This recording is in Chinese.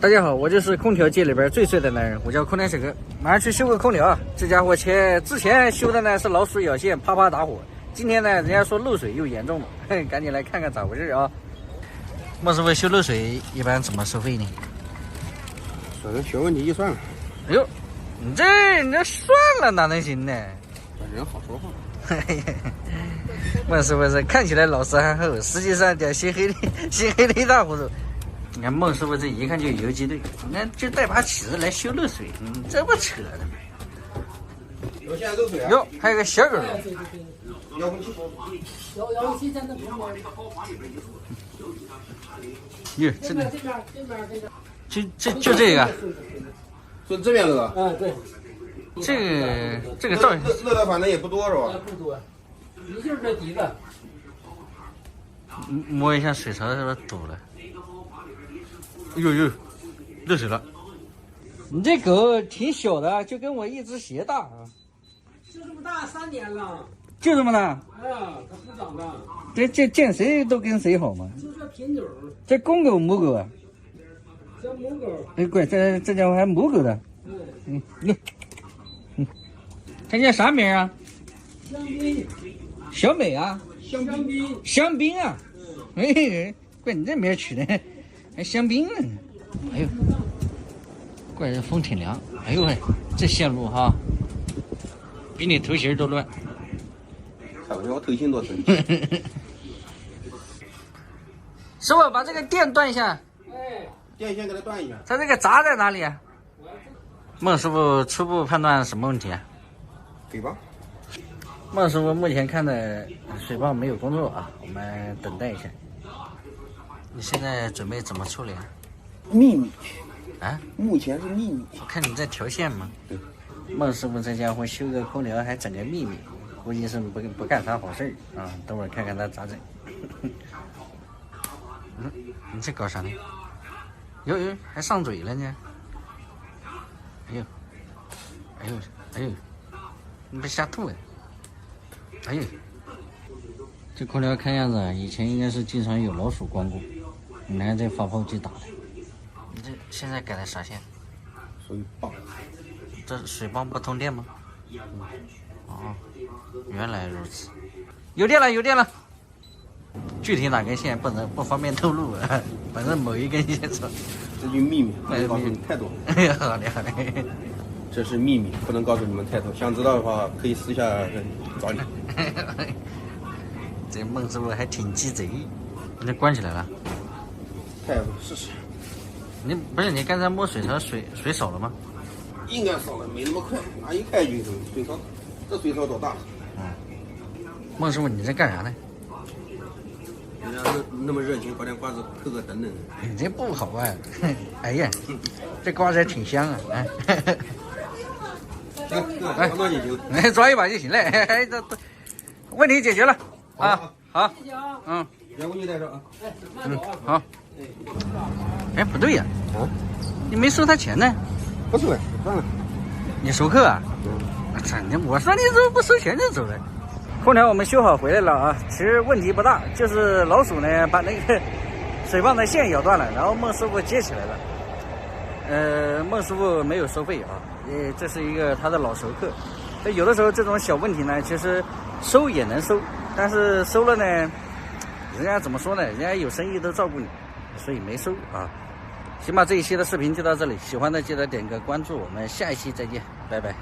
大家好，我就是空调界里边最帅的男人，我叫空调小哥。马上去修个空调啊！这家伙之前修的呢是老鼠咬线，啪啪打火。今天呢，人家说漏水又严重了，赶紧来看看咋回事啊！莫师傅修漏水一般怎么收费呢？反正小问题就算了。哎呦，你这算了哪能行呢？人好说话。莫师傅是看起来老实憨厚，实际上点心黑的一塌糊涂。你看孟师傅这一看就游击队，你看就带把起子来修漏水，这不扯的。有现在漏水啊？哟，还有个小狗。遥控器。遥控器在那旁边。哟，这边。就这个。是这边的。嗯，对。这个照漏的反正也不多是吧？不多，你就是这底子。摸一下水槽是不是堵了？哟，漏水了！你这狗挺小的，就跟我一只鞋大啊。就这么大，3年了。就这么大？啊，它不长大。这见谁都跟谁好嘛。就这品种。这公狗母狗啊？像母狗。哎，乖，这家伙还母狗的。它叫啥名啊？香槟。小美啊？香槟啊？哎，怪你这名取的，还香槟呢。哎呦，怪这风挺凉。哎呦喂，这线路哈，比你头型都乱。差不多，我头型多深。师傅，把这个电断一下。哎，电线给它断一下。它这个闸在哪里啊？孟师傅初步判断什么问题啊？水泵。孟师傅目前看的水泵没有工作啊，我们等待一下。你现在准备怎么处理啊？秘密啊？目前是秘密。我看你在调线嘛。对。孟师傅这家伙修个空调还整个秘密，估计是不干啥好事啊。等会儿看看他咋整。你这搞啥呢？哟，还上嘴了呢。哎呦，你别瞎吐啊！哎呦，这空调看样子以前应该是经常有老鼠光顾，你看这发泡机打的。你这现在改的啥线？水泵。这水泵不通电吗？哦，原来如此。有电了。具体哪根线不方便透露啊，反正某一根线是。这就秘密，不能告诉你太多。哎呀，好嘞。这是秘密，不能告诉你们太多。想知道的话，可以私下找你。这孟师傅还挺鸡贼，你这关起来了？太试试。你刚才摸水槽水少了吗？应该少了，没那么快。拿一开就水槽，这水槽多大？孟师傅，你这干啥呢？人家那么热情，把点瓜子嗑个等等。你这不好啊！哎呀，这瓜子挺香啊！来，抓就行。来抓一把就行了。这问题解决了啊！好，遥控器带上啊。好。哎，不对呀，你没收他钱呢？不收了，算了。你熟客啊？我说你怎么不收钱就走了？空调我们修好回来了啊，其实问题不大，就是老鼠呢把那个水泵的线咬断了，然后孟师傅接起来了。孟师傅没有收费啊，这是一个他的老熟客。有的时候这种小问题呢，其实收也能收，但是收了呢，人家怎么说呢？人家有生意都照顾你，所以没收啊。行吧，这一期的视频就到这里，喜欢的记得点个关注，我们下一期再见，拜拜。